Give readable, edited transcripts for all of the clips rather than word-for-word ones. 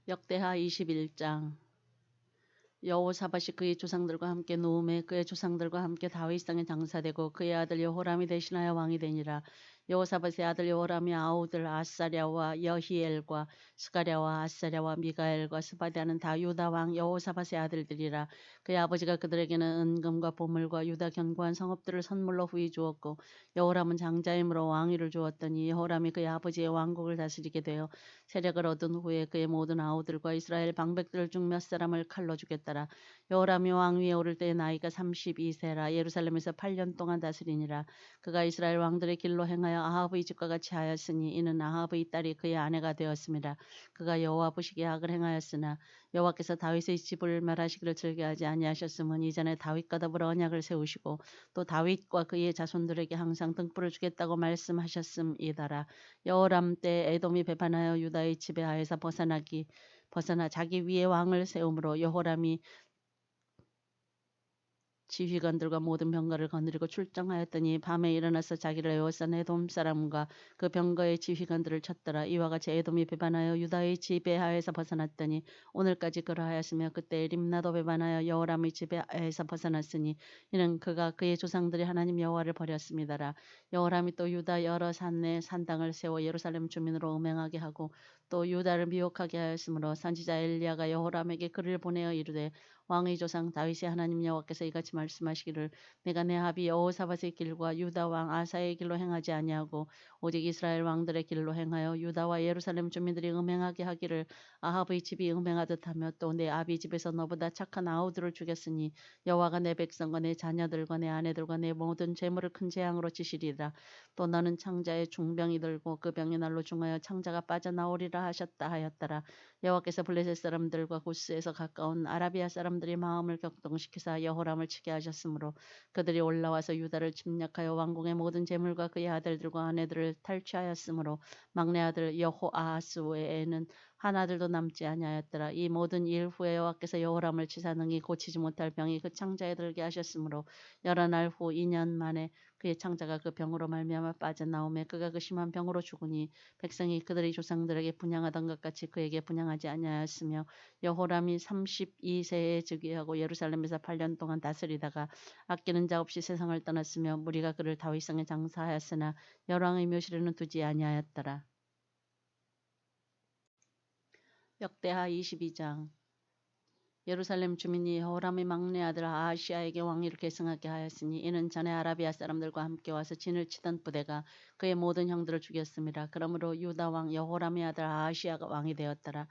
역대하 21장. 여호사밧이 그의 조상들과 함께 노음에 그의 조상들과 함께 다윗 성에 장사되고 그의 아들 여호람이 대신하여 왕이 되니라. 여호사밧의 아들 여호람이 아우들 아사랴와 여히엘과 스가랴와 아사랴와 미가엘과 스바랴는 다 유다 왕 여호사밧의 아들들이라. 그의 아버지가 그들에게는 은금과 보물과 유다 견고한 성읍들을 선물로 후히 주었고 여호람은 장자이므로 왕위를 주었더니 여호람이 그의 아버지의 왕국을 다스리게 되어 세력을 얻은 후에 그의 모든 아우들과 이스라엘 방백들 중 몇 사람을 칼로 죽였더라. 여호람이 왕위에 오를 때의 나이가 32세라. 예루살렘에서 8년 동안 다스리니라. 그가 이스라엘 왕들의 길로 행하여 아합의 집과 같이 하였으니 이는 아합의 딸이 그의 아내가 되었습니다. 그가 여호와 보시기에 악을 행하였으나 여호와께서 다윗의 집을 멸하시기를 즐겨하지 아니하셨음은 이전에 다윗과 더불어 언약을 세우시고 또 다윗과 그의 자손들에게 항상 등불을 주겠다고 말씀하셨음이더라. 여호람 때 에돔이 배반하여 유다의 지배하에서 벗어나 자기 위에 왕을 세우므로 여호람이 지휘관들과 모든 병거를 거느리고 출정하였더니 밤에 일어나서 자기를 에워싼 에돔 사람과 그 병거의 지휘관들을 쳤더라. 이와 같이 에돔이 배반하여 유다의 지배하에서 벗어났더니 오늘까지 그러하였으며 그때 림나도 배반하여 여호람의 지배하에서 벗어났으니 이는 그가 그의 조상들이 하나님 여호와를 버렸음이더라. 여호람이 또 유다 여러 산내 산당을 세워 예루살렘 주민으로 음행하게 하고 또 유다를 미혹하게 하였으므로 선지자 엘리야가 여호람에게 글을 보내어 이르되 왕의 조상 다윗의 하나님 여호와께서 이같이 말씀하시기를 내가 내 아비 여호사밧의 길과 유다 왕 아사의 길로 행하지 아니하고 오직 이스라엘 왕들의 길로 행하여 유다와 예루살렘 주민들이 음행하게 하기를 아합의 집이 음행하듯 하며 또 내 아비 집에서 너보다 착한 아우들을 죽였으니 여호와가 내 백성과 내 자녀들과 내 아내들과 내 모든 재물을 큰 재앙으로 치시리라. 또 너는 창자에 중병이 들고 그 병의 날로 중하여 창자가 빠져나오리라 하셨다 하였더라. 여호와께서 블레셋 사람들과 구스에서 가까운 아라비아 사람들이 마음을 격동시키사 여호람을 치게 하셨으므로 그들이 올라와서 유다를 침략하여 왕궁의 모든 재물과 그의 아들들과 아내들을 탈취하였으므로 막내 아들 여호아하스 외에는 한 아들도 남지 아니하였더라. 이 모든 일 후에 여호와께서 여호람을 치사 능히 고치지 못할 병이 그 창자에 들게 하셨으므로 여러 날 후 2년 만에 그의 창자가 그 병으로 말미암아 빠져나오매 그가 그 심한 병으로 죽으니 백성이 그들의 조상들에게 분향하던 것 같이 그에게 분향하지 아니하였으며 여호람이 32세에 즉위하고 예루살렘에서 8년 동안 다스리다가 아끼는 자 없이 세상을 떠났으며 무리가 그를 다윗성에 장사하였으나 열왕의 묘실에는 두지 아니하였더라. 역대하 22장. 예루살렘 주민이 여호람의 막내 아들 아하시아에게 왕위를 계승하게 하였으니 이는 전에 아라비아 사람들과 함께 와서 진을 치던 부대가 그의 모든 형들을 죽였습니다. 그러므로 유다 왕 여호람의 아들 아하시아가 왕이 되었더라.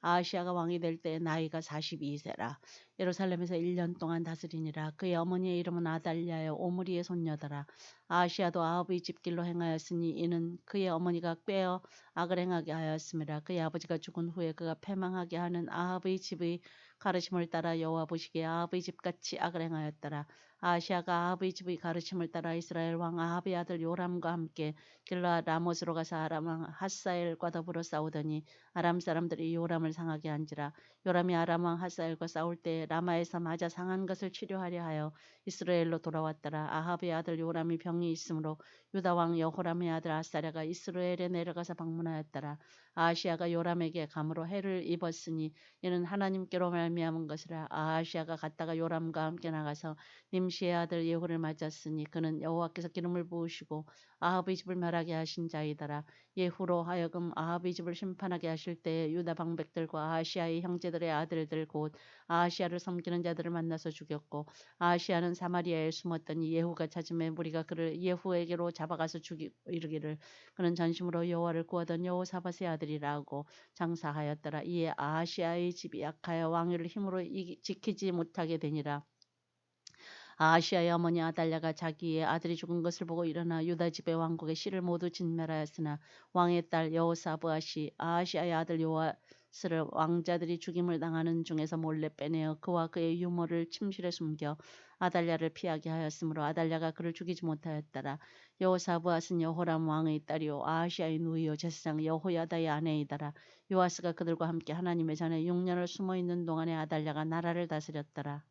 아하시아가 왕이 될 때의 나이가 42세라. 예루살렘에서 1년 동안 다스리니라. 그의 어머니의 이름은 아달랴여 오므리의 손녀더라. 아하시아도 아합의 집길로 행하였으니 이는 그의 어머니가 꾀어 악을 행하게 하였음이라. 그의 아버지가 죽은 후에 그가 패망하게 하는 아합의 집의 가르침을 따라 여호와 보시기에 아합의 집같이 악을 행하였더라. 아하시아가 아합의 집의 가르침을 따라 이스라엘 왕 아합의 아들 요람과 함께 길르앗 라못으로 가서 아람 왕 하사엘과 더불어 싸우더니 아람 사람들이 요람을 상하게 한지라. 요람이 아람 왕 하사엘과 싸울 때 라마에서 맞아 상한 것을 치료하려 하여 이스라엘로 돌아왔더라. 아합의 아들 요람이 병이 있으므로 유다 왕 여호람의 아들 아사랴가 이스라엘에 내려가서 방문하였더라. 아하시아가 요람에게 감으로 해를 입었으니 이는 하나님께로 말미암은 것이라. 아하시아가 갔다가 요람과 함께 나가서 님시의 아들 예후를 맞았으니 그는 여호와께서 기름을 부으시고 아합의 집을 멸하게 하신 자이더라. 예후로 하여금 아합의 집을 심판하게 하실 때에 유다 방백들과 아하시아의 형제들의 아들들 곧 아하시아를 섬기는 자들을 만나서 죽였고 아하시아는 사마리아에 숨었더니 예후가 찾음에 무리가 그를 예후에게로 잡아가서 죽이고 이르기를 그는 전심으로 여호와를 구하던 여호사밧의 아들이라고 장사하였더라. 이에 아하시아의 집이 약하여 왕위를 힘으로 지키지 못하게 되니라. 아하시아의 어머니 아달랴가 자기의 아들이 죽은 것을 보고 일어나 유다 집의 왕국의 씨를 모두 진멸하였으나 왕의 딸 여호사브앗이 아하시아의 아들 요아스를 왕자들이 죽임을 당하는 중에서 몰래 빼내어 그와 그의 유모를 침실에 숨겨 아달랴를 피하게 하였으므로 아달랴가 그를 죽이지 못하였더라. 여호사브앗은 여호람 왕의 딸이요 아하시아의 누이요 제사장 여호야다의 아내이더라. 요아스가 그들과 함께 하나님의 전에 6년을 숨어있는 동안에 아달랴가 나라를 다스렸더라.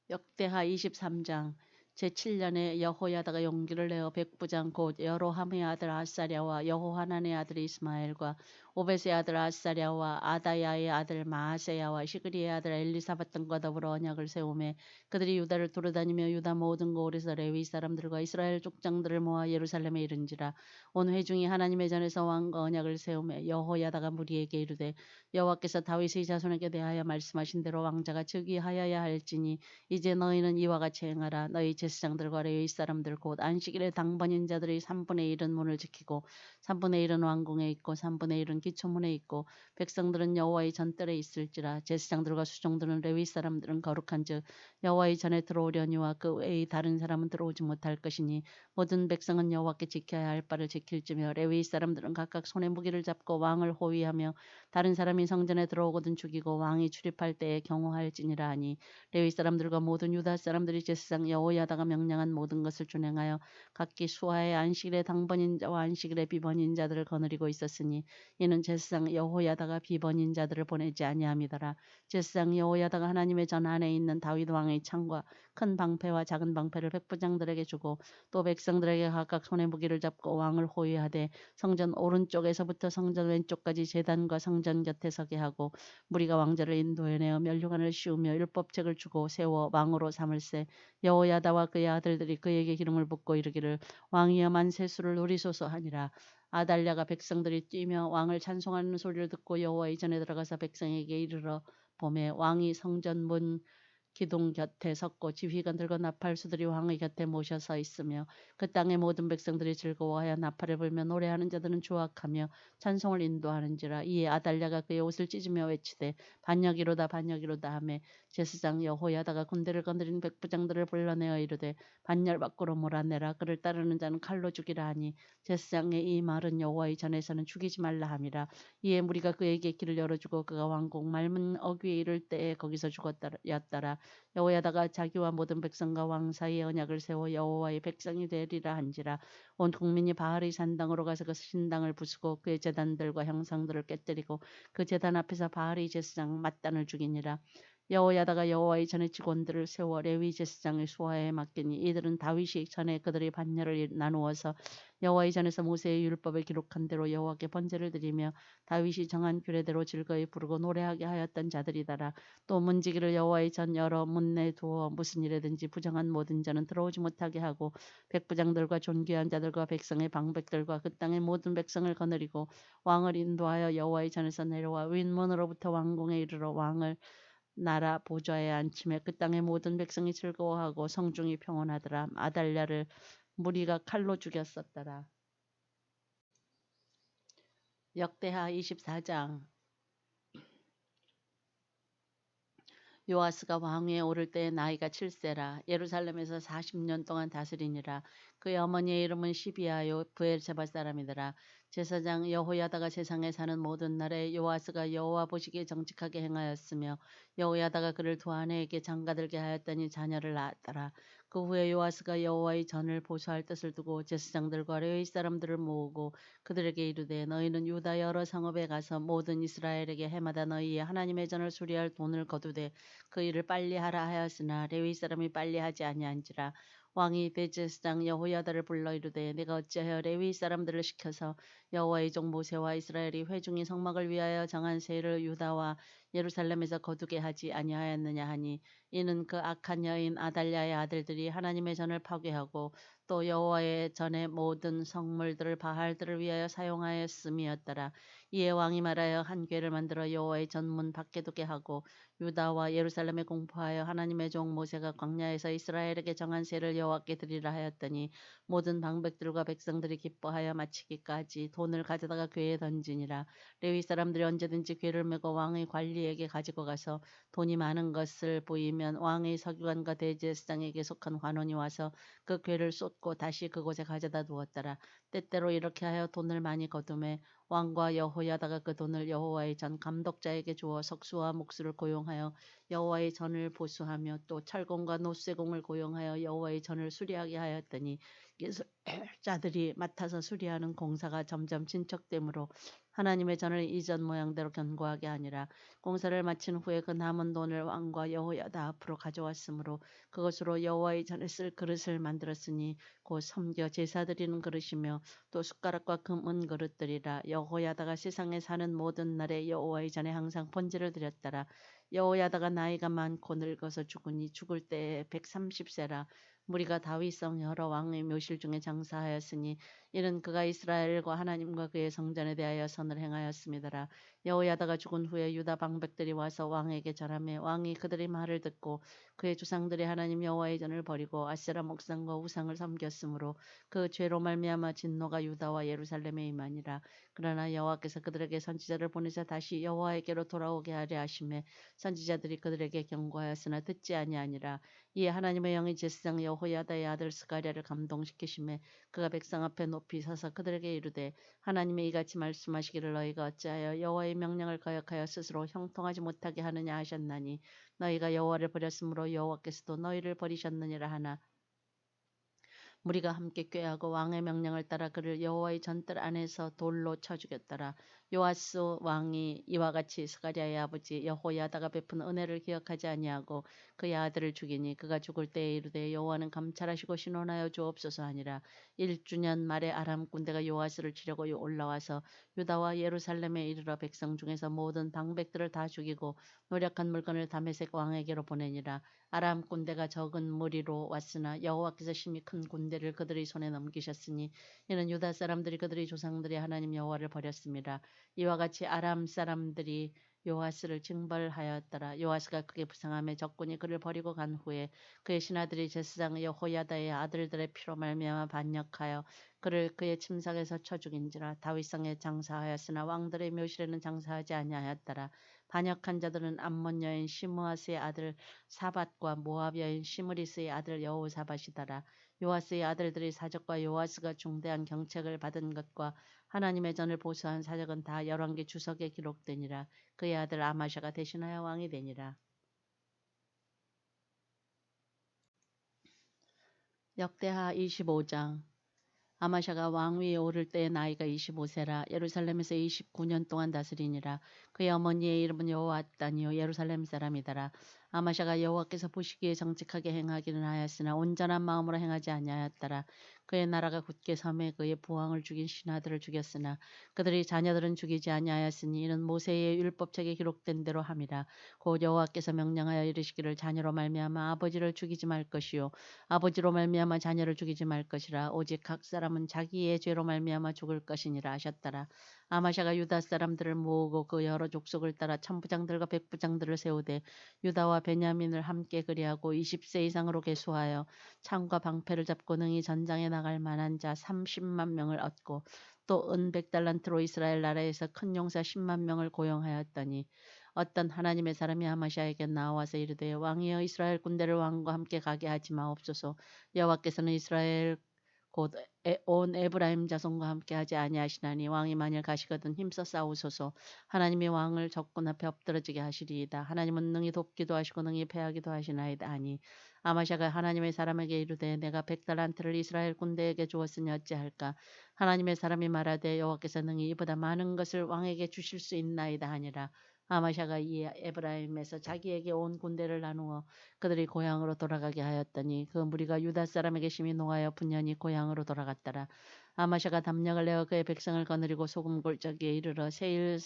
역대하 23장. 제7년에 여호야다가 용기를 내어 백부장 곧 여로함의 아들 아사랴와 여호하난의 아들 이스마엘과 오벳의 아들 아사랴와 아다야의 아들 마아세야와 시그리의 아들 엘리사밧 등과 더불어 언약을 세우매 그들이 유다를 돌아다니며 유다 모든 고을에서 레위 사람들과 이스라엘 족장들을 모아 예루살렘에 이른지라. 온 회중이 하나님의 전에서 왕과 언약을 세우매 여호야다가 무리에게 이르되 여호와께서 다윗의 자손에게 대하여 말씀하신 대로 왕자가 즉위하여야 할지니 이제 너희는 이와 같이 행하라. 너희 제사장들과 레위 사람들 곧 안식일에 당번인 자들이 3분의 1은 문을 지키고 3분의 1은 왕궁에 있고 3분의 1은 기초문에 있고 백성들은 여호와의 전뜰에 있을지라. 제사장들과 수종들은 레위 사람들은 거룩한즉 여호와의 전에 들어오려니와 그 외의 다른 사람은 들어오지 못할 것이니 모든 백성은 여호와께 지켜야 할 바를 지킬지며 레위 사람들은 각각 손에 무기를 잡고 왕을 호위하며 다른 사람이 성전에 들어오거든 죽이고 왕이 출입할 때에 경호할지니라 하니 레위 사람들과 모든 유다 사람들이 제사장 여호야다가 명령한 모든 것을 준행하여 각기 수하의 안식일에 당번인 자와 안식일에 비번인 자들을 거느리고 있었으니 이는 제사장 여호야다가 비번인 자들을 보내지 아니함이더라. 제사장 여호야다가 하나님의 전 안에 있는 다윗 왕의 창과 큰 방패와 작은 방패를 백부장들에게 주고 또 백성들에게 각각 손에 무기를 잡고 왕을 호위하되 성전 오른쪽에서부터 성전 왼쪽까지 제단과 성전 곁에 서게 하고 무리가 왕자를 인도해내어 멸류관을 씌우며 율법책을 주고 세워 왕으로 삼을세. 여호야다와 그의 아들들이 그에게 기름을 붓고 이르기를 왕이여 만세 수를 누리소서 하니라. 아달랴가 백성들이 뛰며 왕을 찬송하는 소리를 듣고 여호와의 전에 들어가서 백성에게 이르러 보매 왕이 성전 문 기둥 곁에 섰고 지휘관들과 나팔수들이 왕의 곁에 모셔 서 있으며 그 땅의 모든 백성들이 즐거워하여 나팔을 불며 노래하는 자들은 조악하며 찬송을 인도하는지라. 이에 아달랴가 그의 옷을 찢으며 외치되 반역이로다 반역이로다 하매 제사장 여호야다가 군대를 거느린 백부장들을 불러내어 이르되 반열 밖으로 몰아내라. 그를 따르는 자는 칼로 죽이라 하니 제사장의 이 말은 여호와의 전에서는 죽이지 말라 함이라. 이에 무리가 그에게 길을 열어주고 그가 왕궁 맑은 어귀에 이를 때에 거기서 죽었더라. 여호야다가 자기와 모든 백성과 왕 사이에 언약을 세워 여호와의 백성이 되리라 한지라. 온 국민이 바알의 산당으로 가서 그 신당을 부수고 그의 제단들과 형상들을 깨뜨리고 그 제단 앞에서 바알의 제사장 맏단을 죽이니라. 여호야다가 여호와의 전에 직원들을 세워 레위 제사장의 수하에 맡기니 이들은 다윗이 전에 그들의 반열을 나누어서 여호와의 전에서 모세의 율법을 기록한 대로 여호와께 번제를 드리며 다윗이 정한 규례대로 즐거이 부르고 노래하게 하였던 자들이더라. 또 문지기를 여호와의 전 여러 문내 두어 무슨 일에든지 부정한 모든 자는 들어오지 못하게 하고 백부장들과 존귀한 자들과 백성의 방백들과 그 땅의 모든 백성을 거느리고 왕을 인도하여 여호와의 전에서 내려와 윗문으로부터 왕궁에 이르러 왕을 나라 보좌에 앉히며 그 땅의 모든 백성이 즐거워하고 성중이 평온하더라. 아달랴를 무리가 칼로 죽였었더라. 역대하 24장. 요아스가 왕위에 오를 때에 나이가 7세라. 예루살렘에서 40년 동안 다스리니라. 그의 어머니의 이름은 시비아요 브엘세바 사람이더라. 제사장 여호야다가 세상에 사는 모든 날에 요아스가 여호와 보시기에 정직하게 행하였으며 여호야다가 그를 두 아내에게 장가들게 하였더니 자녀를 낳았더라. 그 후에 요아스가 여호와의 전을 보수할 뜻을 두고 제사장들과 레위 사람들을 모으고 그들에게 이르되 너희는 유다 여러 성읍에 가서 모든 이스라엘에게 해마다 너희의 하나님의 전을 수리할 돈을 거두되 그 일을 빨리 하라 하였으나 레위 사람이 빨리 하지 아니한지라. 왕이 대제사장 여호야다를 불러 이르되 내가 어찌하여 레위 사람들을 시켜서 여호와의 종 모세와 이스라엘이 회중이 성막을 위하여 정한 세를 유다와 예루살렘에서 거두게 하지 아니하였느냐 하니 이는 그 악한 여인 아달랴의 아들들이 하나님의 전을 파괴하고 또 여호와의 전의 모든 성물들을 바알들을 위하여 사용하였음이었더라. 이에 왕이 말하여 한 궤를 만들어 여호와의 전문 밖에 두게 하고 유다와 예루살렘에 공포하여 하나님의 종 모세가 광야에서 이스라엘에게 정한 세를 여호와께 드리라 하였더니 모든 방백들과 백성들이 기뻐하여 마치기까지 돈을 가져다가 궤에 던지니라. 레위 사람들이 언제든지 궤를 메고 왕의 관리에게 가지고 가서 돈이 많은 것을 보이면 왕의 서기관과 대제사장에게 속한 관원이 와서 그 궤를 쏟고 다시 그곳에 가져다 두었더라. 때때로 이렇게 하여 돈을 많이 거두매 왕과 여호야다가 그 돈을 여호와의 전 감독자에게 주어 석수와 목수를 고용하여 여호와의 전을 보수하며 또 철공과 노쇠공을 고용하여 여호와의 전을 수리하게 하였더니 기술자들이 맡아서 수리하는 공사가 점점 진척되므로 하나님의 전을 이전 모양대로 견고하게 하니라. 공사를 마친 후에 그 남은 돈을 왕과 여호야다 앞으로 가져왔으므로 그것으로 여호와의 전에 쓸 그릇을 만들었으니 곧 섬겨 제사 드리는 그릇이며 또 숟가락과 금은 그릇들이라. 여호야다가 세상에 사는 모든 날에 여호와의 전에 항상 번제를 드렸더라. 여호야다가 나이가 많고 늙어서 죽으니 죽을 때에 130세라. 무리가 다윗성 여러 왕의 묘실 중에 장사하였으니 이는 그가 이스라엘과 하나님과 그의 성전에 대하여 선을 행하였음이더라. 여호야다가 죽은 후에 유다 방백들이 와서 왕에게 절하며 왕이 그들의 말을 듣고 그의 조상들이 하나님 여호와의 전을 버리고 아세라 목상과 우상을 섬겼으므로 그 죄로 말미암아 진노가 유다와 예루살렘에 임하니라. 그러나 여호와께서 그들에게 선지자를 보내사 다시 여호와에게로 돌아오게 하려 하심에 선지자들이 그들에게 경고하였으나 듣지 아니하니라. 이에 하나님의 영이 제사장 여호야다의 아들 스가랴를 감동시키심에 그가 백성 앞에 높이 서서 그들에게 이르되 하나님이 이같이 말씀하시기를 너희가 어찌하여 여호와의 명령을 거역하여 스스로 형통하지 못하게 하느냐 하셨나니 너희가 여호와를 버렸으므로 여호와께서도 너희를 버리셨느니라 하나 무리가 함께 꾀하고 왕의 명령을 따라 그를 여호와의 전뜰 안에서 돌로 쳐 죽였더라. 요아스 왕이 이와 같이 스가랴의 아버지 여호야다가 베푼 은혜를 기억하지 아니하고 그의 아들을 죽이니 그가 죽을 때에 이르되 여호와는 감찰하시고 신원하여 주옵소서 하니라. 1주년 말에 아람 군대가 요아스를 치려고 올라와서 유다와 예루살렘에 이르러 백성 중에서 모든 방백들을 다 죽이고 노력한 물건을 다메섹 왕에게로 보내니라. 아람 군대가 적은 무리로 왔으나 여호와께서 심히 큰 군대를 그들의 손에 넘기셨으니 이는 유다 사람들이 그들의 조상들이 하나님 여호와를 버렸습니다. 이와 같이 아람 사람들이 요아스를 징벌하였더라. 요아스가 크게 부상함에 적군이 그를 버리고 간 후에 그의 신하들이 제사장 여호야다의 아들들의 피로 말미암아 반역하여 그를 그의 침상에서 쳐 죽인지라. 다윗성에 장사하였으나 왕들의 묘실에는 장사하지 아니하였더라. 반역한 자들은 암몬 여인 시므아스의 아들 사밧과 모압 여인 시므리스의 아들 여호사밧이더라. 요아스의 아들들의 사적과 요아스가 중대한 경책을 받은 것과 하나님의 전을 보수한 사적은 다 열왕기 주석에 기록되니라. 그의 아들 아마샤가 대신하여 왕이 되니라. 역대하 25장. 아마샤가 왕위에 오를 때의 나이가 25세라. 예루살렘에서 29년 동안 다스리니라. 그의 어머니의 이름은 여호앗다니요 예루살렘 사람이더라. 아마샤가 여호와께서 보시기에 정직하게 행하기는 하였으나 온전한 마음으로 행하지 아니하였더라. 그의 나라가 굳게 섬에 그의 부왕을 죽인 신하들을 죽였으나 그들의 자녀들은 죽이지 아니하였으니 이는 모세의 율법책에 기록된 대로 함이라. 곧 여호와께서 명령하여 이르시기를 자녀로 말미암아 아버지를 죽이지 말 것이요 아버지로 말미암아 자녀를 죽이지 말 것이라. 오직 각 사람은 자기의 죄로 말미암아 죽을 것이니라 하셨더라. 아마샤가 유다 사람들을 모으고 그 여러 족속을 따라 천부장들과 백부장들을 세우되 유다와 베냐민을 함께 그리하고 20세 이상으로 계수하여 창과 방패를 잡고 능히 전장에 나갈 만한 자 30만 명을 얻고 또 은 100달란트로 이스라엘 나라에서 큰 용사 10만 명을 고용하였더니 어떤 하나님의 사람이 아마샤에게 나와서 이르되 왕이여 이스라엘 군대를 왕과 함께 가게 하지 마옵소서. 여호와께서는 이스라엘 곧 온 에브라임 자손과 함께 하지 아니하시나니 왕이 만일 가시거든 힘써 싸우소서. 하나님이 왕을 적군 앞에 엎드러지게 하시리이다. 하나님은 능히 돕기도 하시고 능히 패하기도 하시나이다 하니 아마샤가 하나님의 사람에게 이르되 내가 100달란트를 이스라엘 군대에게 주었으니 어찌할까. 하나님의 사람이 말하되 여호와께서 능히 이보다 많은 것을 왕에게 주실 수 있나이다 하니라. 아마샤가 이에 에브라임에서 자기에게 온 군대를 나누어 그들이 고향으로 돌아가게 하였더니 그 무리가 유다 사람에게 심히 노하여 분연히 고향으로 돌아갔더라. 아마샤가 담력을 내어 그의 백성을 거느리고 소금 골짜기에 이르러 세일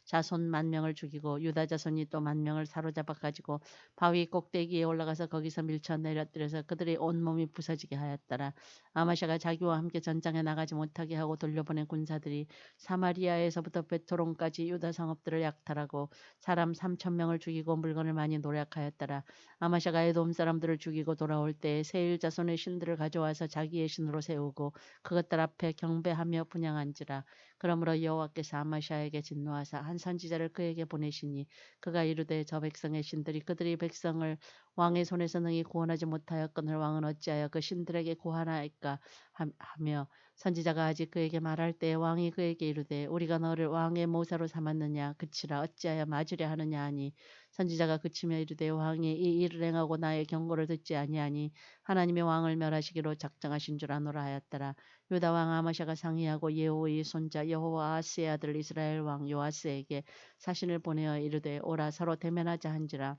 자손 10,000명을 죽이고 유다 자손이 또 10,000명을 사로잡아 가지고 바위 꼭대기에 올라가서 거기서 밀쳐 내려뜨려서 그들의 온몸이 부서지게 하였더라. 아마샤가 자기와 함께 전장에 나가지 못하게 하고 돌려보낸 군사들이 사마리아에서부터 베토론까지 유다 성읍들을 약탈하고 사람 3,000명을 죽이고 물건을 많이 노략하였더라. 아마샤가 에돔 사람들을 죽이고 돌아올 때에 세일 자손의 신들을 가져와서 자기의 신으로 세우고 그것들 앞에 경배하며 분향한지라. 그러므로 여호와께서 아마시아에게 진노하사 한 선지자를 그에게 보내시니 그가 이르되 저 백성의 신들이 그들이 백성을 왕의 손에서 능히 구원하지 못하였거늘 왕은 어찌하여 그 신들에게 구하나이까 하며 선지자가 아직 그에게 말할 때 왕이 그에게 이르되 우리가 너를 왕의 모사로 삼았느냐 그치라 어찌하여 맞으려 하느냐 하니 선지자가 그치며 이르되 왕이 이 일을 행하고 나의 경고를 듣지 아니하니 하나님의 왕을 멸하시기로 작정하신 줄 아노라 하였더라. 유다 왕 아마샤가 상의하고 예후의 손자 여호와 아스의 아들 이스라엘 왕 요아스에게 사신을 보내어 이르되 오라 서로 대면하자 한지라.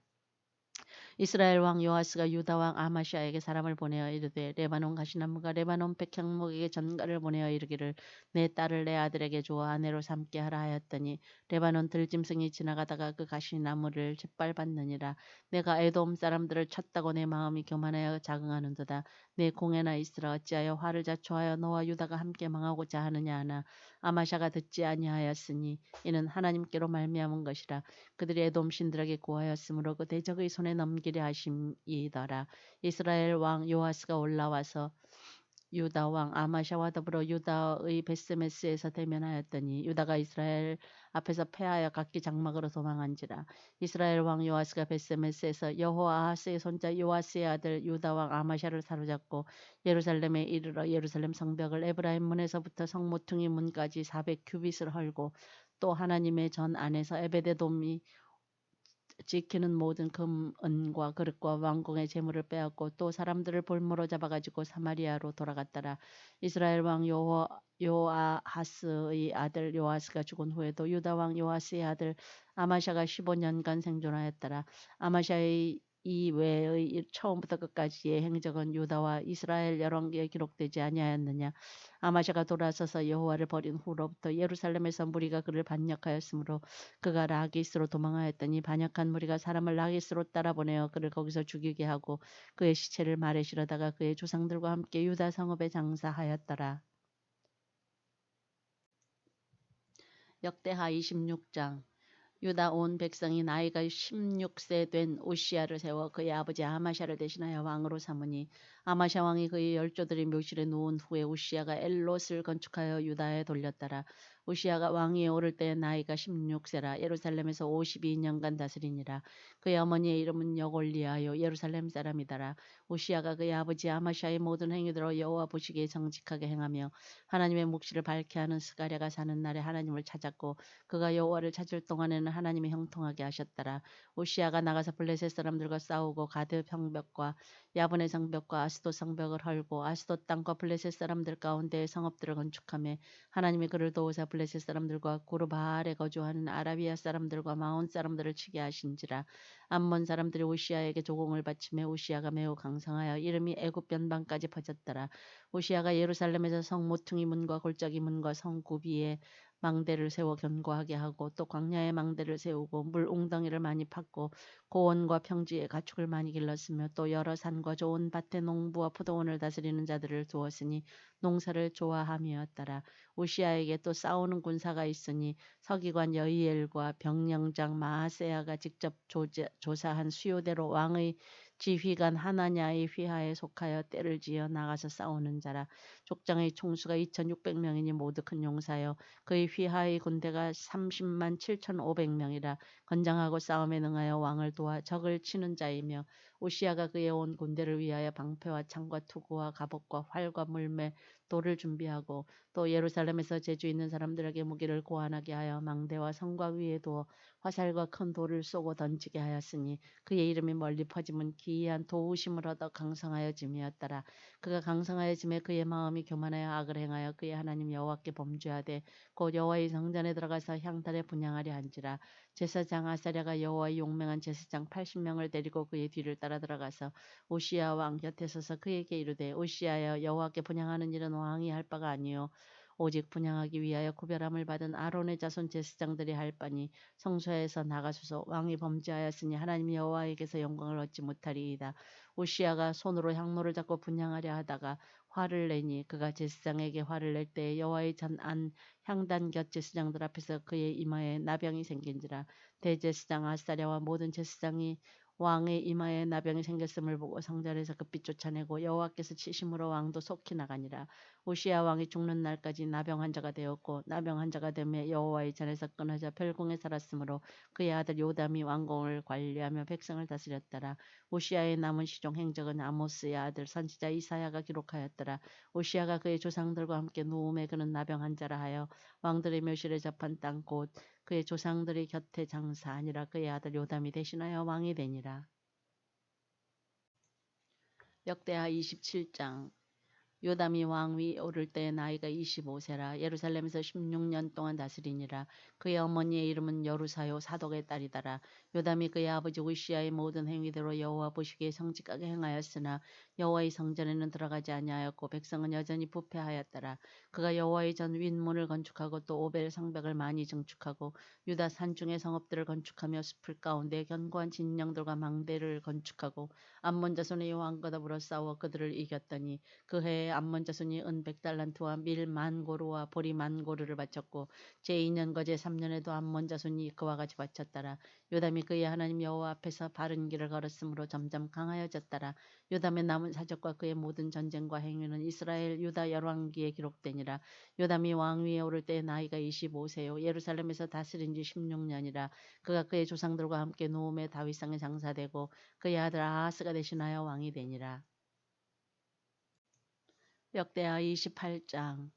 이스라엘 왕 요아스가 유다 왕 아마시아에게 사람을 보내어 이르되 레바논 가시나무가 레바논 백향목에게 전가를 보내어 이르기를 내 딸을 내 아들에게 주어 아내로 삼게 하라 하였더니 레바논 들짐승이 지나가다가 그 가시나무를 짓밟았느니라. 내가 에돔 사람들을 쳤다고 내 마음이 교만하여 자긍하는도다. 내 공회나 있으라 어찌하여 화를 자초하여 너와 유다가 함께 망하고자 하느냐 하나 아마샤가 듣지 아니하였으니 이는 하나님께로 말미암은 것이라. 그들이 에돔 신들에게 구하였으므로 그 대적의 손에 넘기려 하심이더라. 이스라엘 왕 요아스가 올라와서 유다 왕 아마샤와 더불어 유다의 베스메스에서 대면하였더니 유다가 이스라엘 앞에서 패하여 각기 장막으로 도망한지라. 이스라엘 왕 요아스가 베스메스에서 여호와 아하스의 손자 요아스의 아들 유다 왕 아마샤를 사로잡고 예루살렘에 이르러 예루살렘 성벽을 에브라임 문에서부터 성 모퉁이 문까지 400규빗을 헐고 또 하나님의 전 안에서 에베데돔이 지키는 모든 금, 은과 그릇과 왕궁의 재물을 빼앗고 또 사람들을 볼모로 잡아가지고 사마리아로 돌아갔더라. 이스라엘 왕 요아하스의 아들 요아스가 죽은 후에도 유다 왕 요아스의 아들 아마샤가 15년간 생존하였더라. 아마샤의 이 외의 처음부터 끝까지의 행적은 유다와 이스라엘 열왕기에 기록되지 아니하였느냐. 아마샤가 돌아서서 여호와를 버린 후로부터 예루살렘에서 무리가 그를 반역하였으므로 그가 라기스로 도망하였더니 반역한 무리가 사람을 라기스로 따라보내어 그를 거기서 죽이게 하고 그의 시체를 말에 실어다가 그의 조상들과 함께 유다 성읍에 장사하였더라. 역대하 26장. 유다 온 백성이 나이가 16세 된 우시야를 세워 그의 아버지 아마샤를 대신하여 왕으로 삼으니 아마샤 왕이 그의 열조들이 묘실에 누운 후에 우시야가 엘롯을 건축하여 유다에 돌렸더라. 우시야가 왕위에 오를 때 나이가 16세라 예루살렘에서 52년간 다스리니라. 그의 어머니의 이름은 여골리아요 예루살렘 사람이더라. 우시야가 그의 아버지 아마샤의 모든 행위대로 여호와 보시기에 정직하게 행하며 하나님의 묵시를 밝게 하는 스가랴가 사는 날에 하나님을 찾았고 그가 여호와를 찾을 동안에는 하나님이 형통하게 하셨더라. 우시야가 나가서 블레셋 사람들과 싸우고 가드 성벽과 야분의 성벽과 아스돗 성벽을 헐고 아스돗 땅과 블레셋 사람들 가운데의 성읍들을 건축하며 하나님이 그를 도우사 블레셋 사람들과 구르바알에 거주하는 아라비아 사람들과 마온 사람들을 치게 하신지라. 암몬 사람들이 우시야에게 조공을 바치며 우시야가 매우 강성하여 이름이 애굽 변방까지 퍼졌더라. 우시야가 예루살렘에서 성 모퉁이 문과 골짜기 문과 성 구비에 망대를 세워 견고하게 하고 또 광야에 망대를 세우고 물 웅덩이를 많이 팠고 고원과 평지에 가축을 많이 길렀으며 또 여러 산과 좋은 밭에 농부와 포도원을 다스리는 자들을 두었으니 농사를 좋아함이었더라. 우시야에게 또 싸우는 군사가 있으니 서기관 여이엘과 병령장 마하세야가 직접 조사한 수요대로 왕의 지휘관 하나냐의 휘하에 속하여 때를 지어 나가서 싸우는 자라. 족장의 총수가 2600명이니 모두 큰 용사여 그의 휘하의 군대가 30만 7,500명이라 건장하고 싸움에 능하여 왕을 도와 적을 치는 자이며 우시야가 그의 온 군대를 위하여 방패와 창과 투구와 갑옷과 활과 물매 돌을 준비하고 또 예루살렘에서 재주 있는 사람들에게 무기를 고안하게 하여 망대와 성과 위에 두어 화살과 큰 돌을 쏘고 던지게 하였으니 그의 이름이 멀리 퍼짐은 기이한 도우심을 얻어 강성하여짐이었더라. 그가 강성하여짐에 그의 마음이 교만하여 악을 행하여 그의 하나님 여호와께 범죄하되 곧 여호와의 성전에 들어가서 향단에 분향하려 한지라. 제사장 아사랴가 여호와의 용맹한 제사장 80명을 데리고 그의 뒤를 따라 들어가서 우시야 왕 곁에 서서 그에게 이르되 우시야여 여호와께 분향하는 일은 왕이 할 바가 아니요 오직 분향하기 위하여 구별함을 받은 아론의 자손 제사장들이 할 바니 성소에서 나가소서. 왕이 범죄하였으니 하나님 여호와에게서 영광을 얻지 못하리이다. 우시야가 손으로 향로를 잡고 분향하려 하다가 화를 내니 그가 제사장에게 화를 낼 때에 여호와의 전안 향단 곁 제사장들 앞에서 그의 이마에 나병이 생긴지라. 대제사장 아사랴와 모든 제사장이 왕의 이마에 나병이 생겼음을 보고 성전에서 급히 쫓아내고 여호와께서 치심으로 왕도 속히 나가니라. 우시야 왕이 죽는 날까지 나병 환자가 되었고 나병 환자가 되며 여호와의 전에서 끊어져 별궁에 살았으므로 그의 아들 요담이 왕궁을 관리하며 백성을 다스렸더라. 우시야의 남은 시종 행적은 아모스의 아들 선지자 이사야가 기록하였더라. 우시야가 그의 조상들과 함께 누움에 그는 나병 환자라 하여 왕들의 묘실에 접한 땅 곧 그의 조상들의 곁에 장사하니라. 그의 아들 요담이 대신하여 왕이 되니라. 역대하 27장. 요담이 왕위 오를 때 나이가 25세라. 예루살렘에서 16년 동안 다스리니라. 그의 어머니의 이름은 여루사요 사독의 딸이더라. 요담이 그의 아버지 우시야의 모든 행위대로 여호와 보시기에 성직하게 행하였으나 여호와의 성전에는 들어가지 아니하였고 백성은 여전히 부패하였더라. 그가 여호와의 전 윗문을 건축하고 또 오벨 성벽을 많이 증축하고 유다 산중의 성읍들을 건축하며 숲을 가운데 견고한 진영들과 망대를 건축하고 암몬 자손의 여호와과 더불어 싸워 그들을 이겼더니 그 해에 암몬 자손이 은 100달란트와 밀 10,000고루와 보리 10,000고루를 바쳤고 제2년과 제3년에도 암몬 자손이 그와 같이 바쳤더라. 요담이 그의 하나님 여호와 앞에서 바른 길을 걸었으므로 점점 강하여졌더라. 요담의 남은 사적과 그의 모든 전쟁과 행위는 이스라엘 유다 열왕기에 기록되니라. 요담이 왕위에 오를 때 나이가 25세요 예루살렘에서 다스린 지 16년이라. 그가 그의 조상들과 함께 노음의 다윗상에 장사되고 그의 아들 아하스가 대신하여 왕이 되니라. 역대하 28장.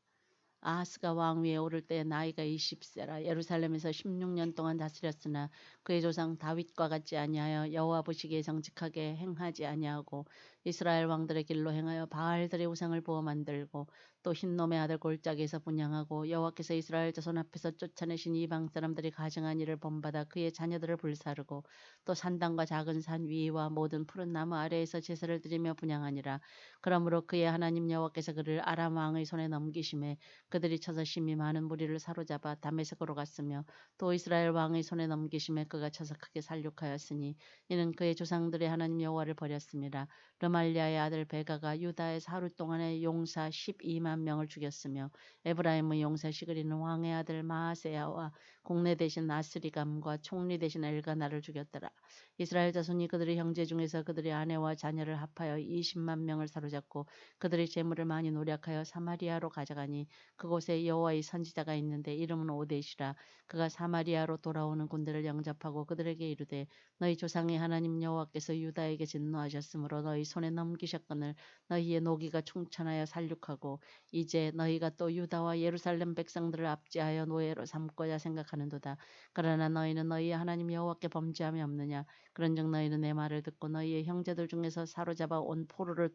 아하스가 왕위에 오를 때 나이가 20세라. 예루살렘에서 16년 동안 다스렸으나 그의 조상 다윗과 같지 아니하여 여호와 보시기에 정직하게 행하지 아니하고 이스라엘 왕들의 길로 행하여 바알들의 우상을 부어 만들고 또 흰놈의 아들 골짜기에서 분향하고 여호와께서 이스라엘 자손 앞에서 쫓아내신 이방 사람들이 가증한 일을 본받아 그의 자녀들을 불사르고 또 산당과 작은 산 위와 모든 푸른 나무 아래에서 제사를 드리며 분향하니라. 그러므로 그의 하나님 여호와께서 그를 아람 왕의 손에 넘기심에 그들이 쳐서 심히 많은 무리를 사로잡아 다메섹으로 갔으며 또 이스라엘 왕의 손에 넘기심에 그가 쳐서 크게 살육하였으니 이는 그의 조상들의 하나님 여호와를 버렸습니다. 르말리아의 아들 베가가 유다에서 하루 동안에 용사 12만 명을 죽였으며 에브라임의 용사 시그리는 왕의 아들 마아세야와 국내 대신 아스리감과 총리 대신 엘가나를 죽였더라. 이스라엘 자손이 그들의 형제 중에서 그들의 아내와 자녀를 합하여 20만 명을 사로잡고 그들의 재물을 많이 노력하여 사마리아로 가져가니 그곳에 여호와의 선지자가 있는데 이름은 오데시라. 그가 사마리아로 돌아오는 군대를 영접하고 그들에게 이르되 너희 조상의 하나님 여호와께서 유다에게 진노하셨으므로 너희 손에 넘기셨거늘 너희의 노기가 충천하여 살육하고 이제 너희가 또 유다와 예루살렘 백성들을 압제하여 노예로 삼고자 생각하는도다. 그러나 너희는 너희의 하나님 여호와께 범죄함이 없느냐. 그런즉 너희는 내 말을 듣고 너희의 형제들 중에서 사로잡아 온 포로를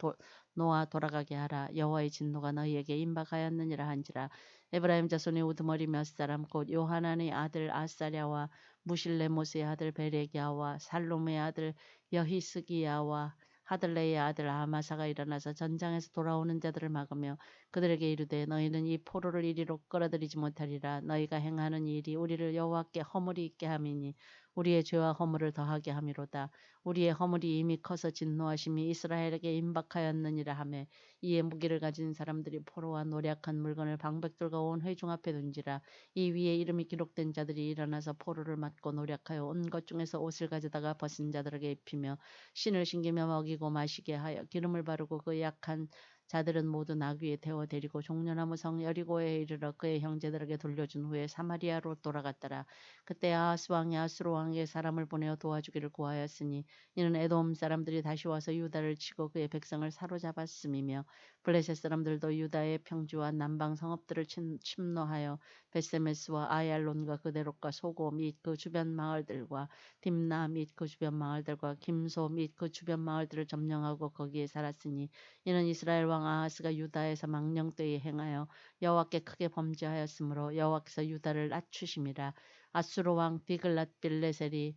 놓아 돌아가게 하라. 여호와의 진노가 너희에게 임박하였느니라 한지라. 에브라임 자손의 우두머리 몇 사람 곧 요하난의 아들 아사랴와 무실레모스의 아들 베레기야와 살롬의 아들 여히스기야와 하들레의 아들 아마사가 일어나서 전장에서 돌아오는 자들을 막으며 그들에게 이르되 너희는 이 포로를 이리로 끌어들이지 못하리라. 너희가 행하는 일이 우리를 여호와께 허물이 있게 함이니 우리의 죄와 허물을 더하게 함이로다. 우리의 허물이 이미 커서 진노하심이 이스라엘에게 임박하였느니라 하매 이에 무기를 가진 사람들이 포로와 노략한 물건을 방백들과 온 회중 앞에 둔지라. 이 위에 이름이 기록된 자들이 일어나서 포로를 맞고 노략하여 온 것 중에서 옷을 가져다가 벗은 자들에게 입히며 신을 신기며 먹이고 마시게 하여 기름을 바르고 그 약한 자들은 모두 나귀에 태워 데리고 종려나무 성 여리고에 이르러 그의 형제들에게 돌려준 후에 사마리아로 돌아갔더라. 그때 아하스 왕이 아수르 왕에게 사람을 보내어 도와주기를 구하였으니 이는 에돔 사람들이 다시 와서 유다를 치고 그의 백성을 사로잡았음이며 블레셋 사람들도 유다의 평지와 남방 성읍들을 침노하여 베세메스와 아얄론과 그대롯과 소고 및 그 주변 마을들과 딥나 및 그 주변 마을들과 김소 및 그 주변 마을들을 점령하고 거기에 살았으니 이는 이스라엘 왕 아하스가 유다에서 망령되이 행하여 여호와께 크게 범죄하였으므로 여호와께서 유다를 낮추심이라. 아수르 왕 디글랏빌레셀이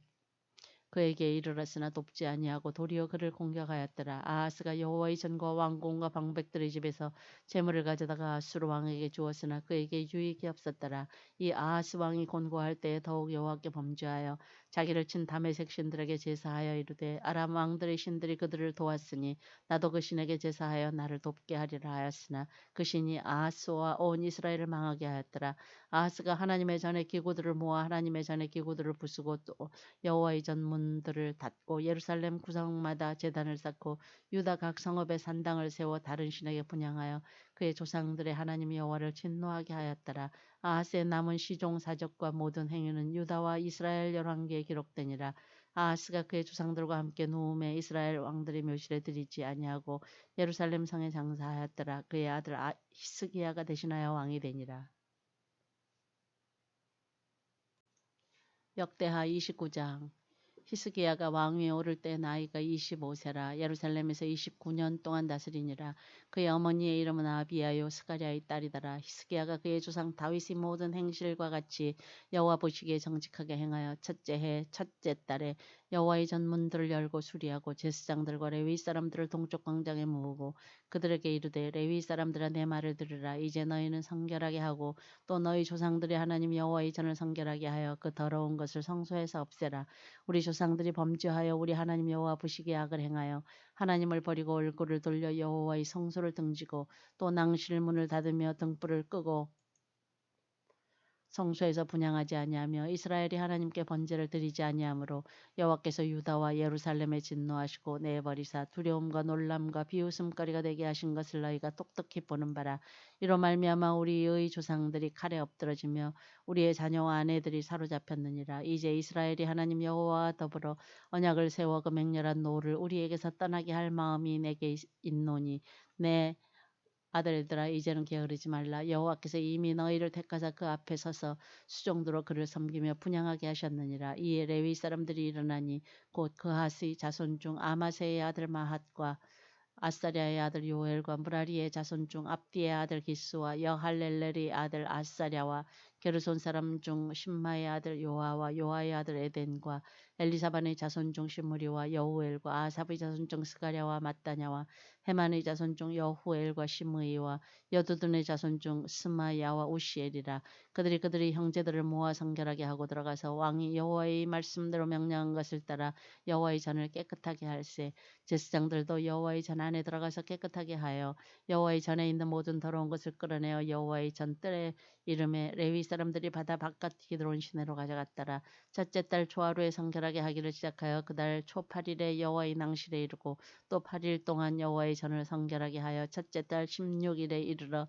그에게 이르렀으나 돕지 아니하고 도리어 그를 공격하였더라. 아하스가 여호와의 전과 왕궁과 방백들의 집에서 재물을 가져다가 아수르 왕에게 주었으나 그에게 유익이 없었더라. 이 아하스 왕이 곤고할 때에 더욱 여호와께 범죄하여 자기를 친 다메섹 신들에게 제사하여 이르되 아람 왕들의 신들이 그들을 도왔으니 나도 그 신에게 제사하여 나를 돕게 하리라 하였으나 그 신이 아하스와 온 이스라엘을 망하게 하였더라. 아하스가 하나님의 전에 기구들을 모아 하나님의 전에 기구들을 부수고 또 여호와의 전 문들을 닫고 예루살렘 구성마다 제단을 쌓고 유다 각 성읍에 산당을 세워 다른 신에게 분향하여 그의 조상들의 하나님 여호와를 진노하게 하였더라. 아하스의 남은 시종 사적과 모든 행위는 유다와 이스라엘 열왕기에 기록되니라. 아하스가 그의 조상들과 함께 누움에 이스라엘 왕들의 묘실에 들이지 아니하고 예루살렘 성에 장사하였더라. 그의 아들 히스기야가 대신하여 왕이 되니라. 역대하 29장. 히스기야가 왕위에 오를 때 나이가 25세라. 예루살렘에서 29년 동안 다스리니라. 그의 어머니의 이름은 아비야요 스가랴의 딸이더라. 히스기야가 그의 조상 다윗의 모든 행실과 같이 여호와 보시기에 정직하게 행하여 첫째 해 첫째 달에 여호와의 전문들을 열고 수리하고 제사장들과 레위 사람들을 동쪽 광장에 모으고 그들에게 이르되 레위 사람들아 내 말을 들으라. 이제 너희는 성결하게 하고 또 너희 조상들의 하나님 여호와의 전을 성결하게 하여 그 더러운 것을 성소에서 없애라. 우리 조상들이 범죄하여 우리 하나님 여호와 보시기에 악을 행하여 하나님을 버리고 얼굴을 돌려 여호와의 성소를 등지고 또 낭실 문을 닫으며 등불을 끄고 성소에서 분향하지 아니하며 이스라엘이 하나님께 번제를 드리지 아니하므로 여호와께서 유다와 예루살렘에 진노하시고 내버리사 두려움과 놀람과 비웃음거리가 되게 하신 것을 너희가 똑똑히 보는 바라. 이로 말미암아 우리의 조상들이 칼에 엎드러지며 우리의 자녀와 아내들이 사로잡혔느니라. 이제 이스라엘이 하나님 여호와와 더불어 언약을 세워 그 맹렬한 노를 우리에게서 떠나게 할 마음이 내게 있노니 내 아들들아 이제는 게으르지 말라. 여호와께서 이미 너희를 택하사 그 앞에 서서 수종드로 그를 섬기며 분향하게 하셨느니라. 이에 레위 사람들이 일어나니 곧 그하스의 자손 중 아마세의 아들 마핫과 아사랴의 아들 요엘과 무라리의 자손 중 압디의 아들 기스와 여할렐렐의 아들 아사랴와 게르손 사람 중 심마의 아들 요아와 요아의 아들 에덴과 엘리사반의 자손 중 시므리와 여우엘과 아삽의 자손 중 스가랴와 마따냐와 헤만의 자손 중 여후엘과 시므이와 여두둔의 자손 중 스마야와 우시엘이라. 그들이 형제들을 모아 성결하게 하고 들어가서 왕이 여호와의 말씀대로 명령한 것을 따라 여호와의 전을 깨끗하게 할세. 제사장들도 여호와의 전 안에 들어가서 깨끗하게 하여 여호와의 전에 있는 모든 더러운 것을 끌어내어 여호와의 전 뜰에 이름에 레위 사람들이 바다 바깥 기드론 시내로 가져갔더라. 첫째 달 초하루에 성결하게 하기를 시작하여 그달 초 8일에 여호와의 낭실에 이르고 또 8일 동안 여호와의 전을 성결하게 하여 첫째 달 16일에 이르러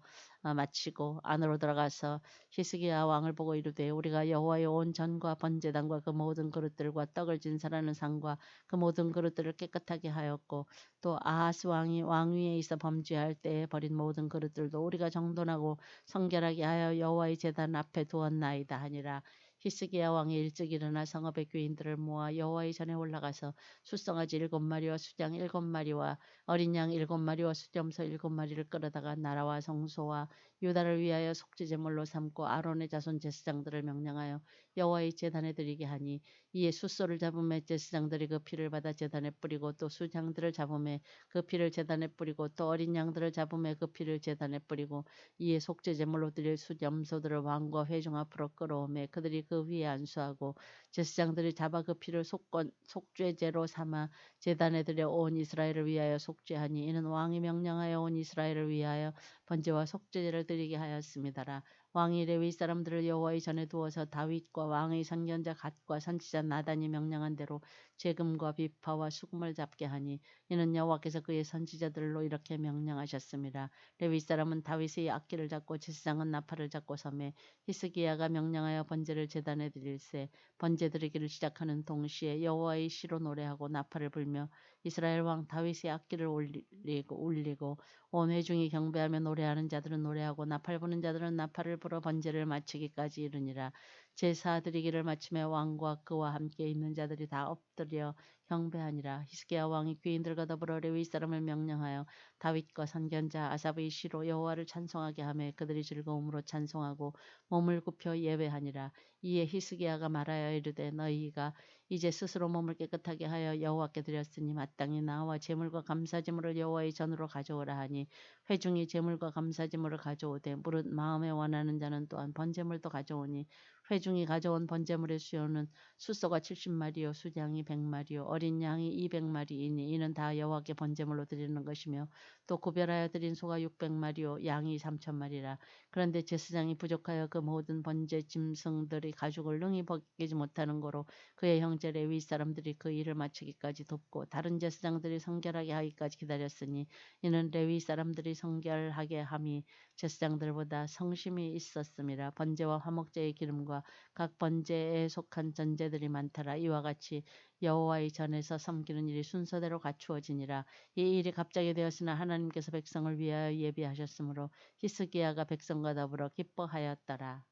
마치고 안으로 들어가서 히스기야 왕을 보고 이르되 우리가 여호와의 온 전과 번제단과 그 모든 그릇들과 떡을 진설하는 상과 그 모든 그릇들을 깨끗하게 하였고 또 아하스 왕이 왕위에 있어 범죄할 때에 버린 모든 그릇들도 우리가 정돈하고 성결하게 하여 여호와의 제단 앞에 두었나이다 하니라. 히스기야 왕이 일찍 일어나 성읍의 귀인들을 모아 여호와의 전에 올라가서 숫송아지 7마리와 수장 7마리와 어린 양 7마리와 수염소 7마리를 끌어다가 나라와 성소와 유다를 위하여 속죄제물로 삼고 아론의 자손 제사장들을 명령하여 여호와의 제단에 드리게 하니 이에 숫소를 잡음에 제사장들이 그 피를 받아 제단에 뿌리고 또 수장들을 잡음에 그 피를 제단에 뿌리고 또 어린 양들을 잡음에 그 피를 제단에 뿌리고 이에 속죄제물로 드릴 수염소들을 왕과 회중 앞으로 끌어오매 그들이 그 위에 안수하고 제사장들이 잡아 그 피를 속죄제로 삼아 제단에 들여 온 이스라엘을 위하여 속죄하니 이는 왕이 명령하여 온 이스라엘을 위하여 번제와 속죄제를 드리게 하였음이더라. 왕이 레위 사람들을 여호와의 전에 두어서 다윗과 왕의 선견자 갓과 선지자 나단이 명령한 대로 재금과 비파와 수금을 잡게 하니 이는 여호와께서 그의 선지자들로 이렇게 명령하셨습니다. 레위 사람은 다윗의 악기를 잡고 제사장은 나팔을 잡고 섬에 히스기야가 명령하여 번제를 제단에 드릴세. 번제 드리기를 시작하는 동시에 여호와의 시로 노래하고 나팔을 불며 이스라엘 왕 다윗의 악기를 울리고 온 회중이 경배하며 노래하는 자들은 노래하고 나팔 부는 자들은 나팔을 불어 번제를 마치기까지 이르니라. 제사 드리기를 마침에 왕과 그와 함께 있는 자들이 다 엎드려 경배하니라. 히스기야 왕이 귀인들과 더불어 레위 사람을 명령하여 다윗과 선견자 아삽의 시로 여호와를 찬송하게 하며 그들이 즐거움으로 찬송하고 몸을 굽혀 예배하니라. 이에 히스기야가 말하여 이르되 너희가 이제 스스로 몸을 깨끗하게 하여 여호와께 드렸으니 마땅히 나와 제물과 감사제물을 여호와의 전으로 가져오라 하니 회중이 제물과 감사제물을 가져오되 무릇 마음에 원하는 자는 또한 번제물도 가져오니 회중이 가져온 번제물의 수요는 숫소가 70마리요 수장이 100마리요 어린 양이 200마리이니 이는 다 여호와께 번제물로 드리는 것이며 또 구별하여 드린 소가 600마리요 양이 3,000마리라. 그런데 제사장이 부족하여 그 모든 번제 짐승들의 가죽을 능히 벗기지 못하는 고로 그의 형제 레위 사람들이 그 일을 마치기까지 돕고 다른 제사장들이 성결하게 하기까지 기다렸으니 이는 레위 사람들이 성결하게 함이 제사장들보다 성심이 있었음이라. 번제와 화목제의 기름과 각 번제에 속한 전제들이 많더라. 이와 같이 여호와의 전에서 섬기는 일이 순서대로 갖추어지니라. 이 일이 갑자기 되었으나 하나님께서 백성을 위하여 예비하셨으므로 히스기야가 백성과 더불어 기뻐하였더라.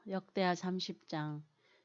역대하 30장.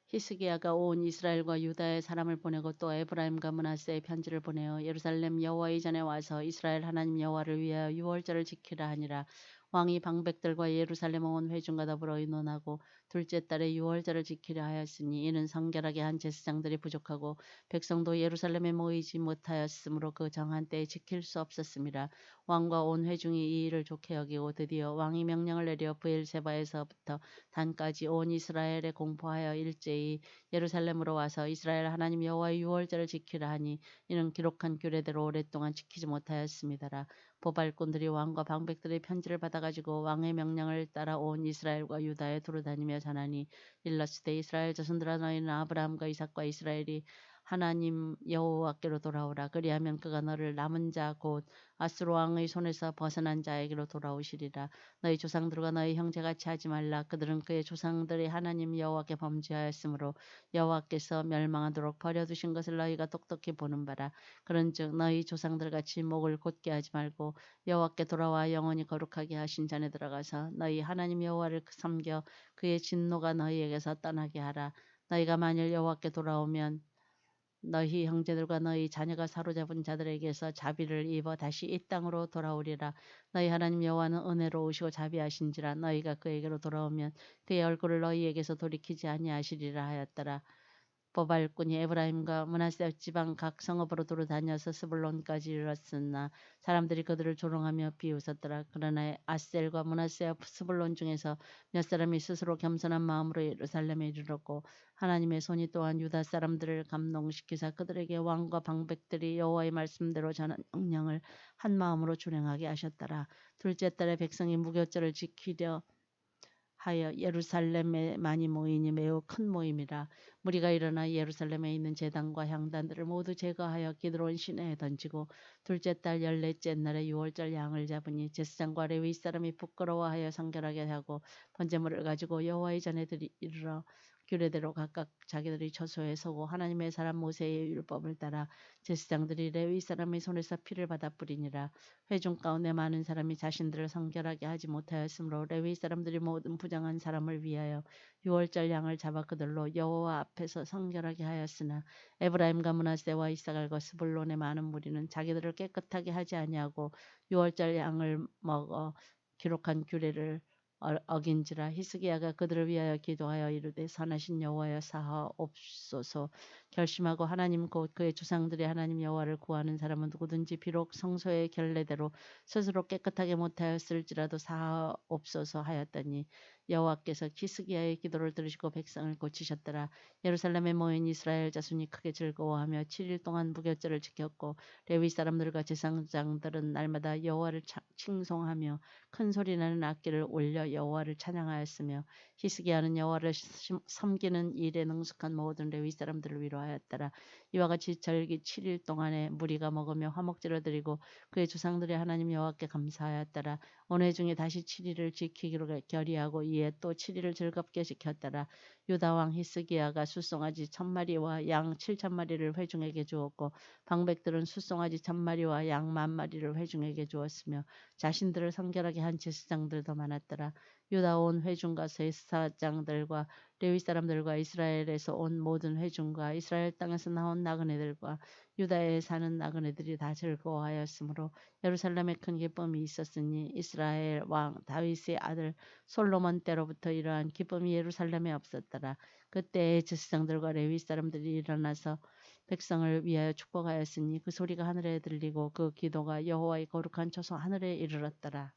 히스기야가 온 이스라엘과 유다의 사람을 보내고 또 에브라임과 므낫세의 편지를 보내어 예루살렘 여호와의 전에 와서 이스라엘 하나님 여호와를 위하여 유월절을 지키라 하니라. 왕이 방백들과 예루살렘 온 회중과 더불어 의논하고 둘째 달에 유월절을 지키려 하였으니 이는 성결하게 한 제사장들이 부족하고 백성도 예루살렘에 모이지 못하였으므로 그 정한 때에 지킬 수 없었음이라. 왕과 온 회중이 이 일을 좋게 여기고 드디어 왕이 명령을 내려 브엘세바에서부터 단까지 온 이스라엘에 공포하여 일제히 예루살렘으로 와서 이스라엘 하나님 여호와의 유월절을 지키라 하니 이는 기록한 규례대로 오랫동안 지키지 못하였습니다라. 보발꾼들이 왕과 방백들의 편지를 받아가지고 왕의 명령을 따라 온 이스라엘과 유다에 두루다니며 전하니 일러스되 이스라엘 자손들아 너희는 아브라함과 이삭과 이스라엘이 하나님 여호와께로 돌아오라. 그리하면 그가 너를 남은 자 곧 아수르 왕의 손에서 벗어난 자에게로 돌아오시리라. 너희 조상들과 너희 형제같이 하지 말라. 그들은 그의 조상들이 하나님 여호와께 범죄하였으므로 여호와께서 멸망하도록 버려두신 것을 너희가 똑똑히 보는 바라. 그런즉 너희 조상들같이 목을 곧게 하지 말고 여호와께 돌아와 영원히 거룩하게 하신 전에 들어가서 너희 하나님 여호와를 섬겨 그의 진노가 너희에게서 떠나게 하라. 너희가 만일 여호와께 돌아오면 너희 형제들과 너희 자녀가 사로잡은 자들에게서 자비를 입어 다시 이 땅으로 돌아오리라. 너희 하나님 여호와는 은혜로우시고 자비하신지라. 너희가 그에게로 돌아오면 그의 얼굴을 너희에게서 돌이키지 아니하시리라 하였더라. 보발꾼이 에브라임과 므낫세 지방 각 성읍으로 돌아다녀서 스불론까지 이르렀으나 사람들이 그들을 조롱하며 비웃었더라. 그러나 아셀과 므낫세와 스불론 중에서 몇 사람이 스스로 겸손한 마음으로 예루살렘에 이르렀고 하나님의 손이 또한 유다 사람들을 감동시키사 그들에게 왕과 방백들이 여호와의 말씀대로 전한 명령을 한 마음으로 준행하게 하셨더라. 둘째 달에 백성이 무교절을 지키려 하여 예루살렘에 많이 모이니 매우 큰 모임이라. 무리가 일어나 예루살렘에 있는 제단과 향단들을 모두 제거하여 기드론 시내에 던지고 둘째 달 14째 날에 유월절 양을 잡으니 제사장과 레위 사람이 부끄러워하여 성결하게 하고 번제물을 가지고 여호와의 전에 이르러 규례대로 각각 자기들이 처소에 서고 하나님의 사람 모세의 율법을 따라 제사장들이 레위 사람의 손에서 피를 받아 뿌리니라. 회중 가운데 많은 사람이 자신들을 성결하게 하지 못하였으므로 레위 사람들이 모든 부정한 사람을 위하여 유월절 양을 잡아 그들로 여호와 앞에서 성결하게 하였으나 에브라임과 므낫세와 이사갈과 스불론의 많은 무리는 자기들을 깨끗하게 하지 아니하고 유월절 양을 먹어 기록한 규례를 어긴지라. 히스기야가 그들을 위하여 기도하여 이르되 선하신 여호와여 사하옵소서. 결심하고 하나님 곧 그의 조상들이 하나님 여호와를 구하는 사람은 누구든지 비록 성소의 결례대로 스스로 깨끗하게 못하였을지라도 사하옵소서 하였더니 여호와께서 히스기야의 기도를 들으시고 백성을 고치셨더라. 예루살렘에 모인 이스라엘 자손이 크게 즐거워하며 7일 동안 무교절을 지켰고 레위 사람들과 제사장들은 날마다 여호와를 칭송하며 큰 소리 나는 악기를 올려 여호와를 찬양하였으며 히스기야는 여호와를 섬기는 일에 능숙한 모든 레위 사람들을 위로하였더라. 이와 같이 절기 7일 동안에 무리가 먹으며 화목제를 드리고 그의 조상들이 하나님 여호와께 감사하였더라. 온 회중이 다시 7일을 지키기로 결의하고 이에 또 7일을 즐겁게 지켰더라. 유다 왕 히스기야가 숫송아지 1,000마리와 양 7,000마리를 회중에게 주었고 방백들은 숫송아지 1,000마리와 양 10,000마리를 회중에게 주었으며 자신들을 성결하게 한 제사장들도 많았더라. 유다 온 회중과 제사장들과 레위 사람들과 이스라엘에서 온 모든 회중과 이스라엘 땅에서 나온 나그네들과 유다에 사는 나그네들이 다 즐거워하였으므로 예루살렘에 큰 기쁨이 있었으니 이스라엘 왕 다윗의 아들 솔로몬 때로부터 이러한 기쁨이 예루살렘에 없었더라. 그때 제사장들과 레위 사람들이 일어나서 백성을 위하여 축복하였으니 그 소리가 하늘에 들리고 그 기도가 여호와의 거룩한 처소 하늘에 이르렀더라.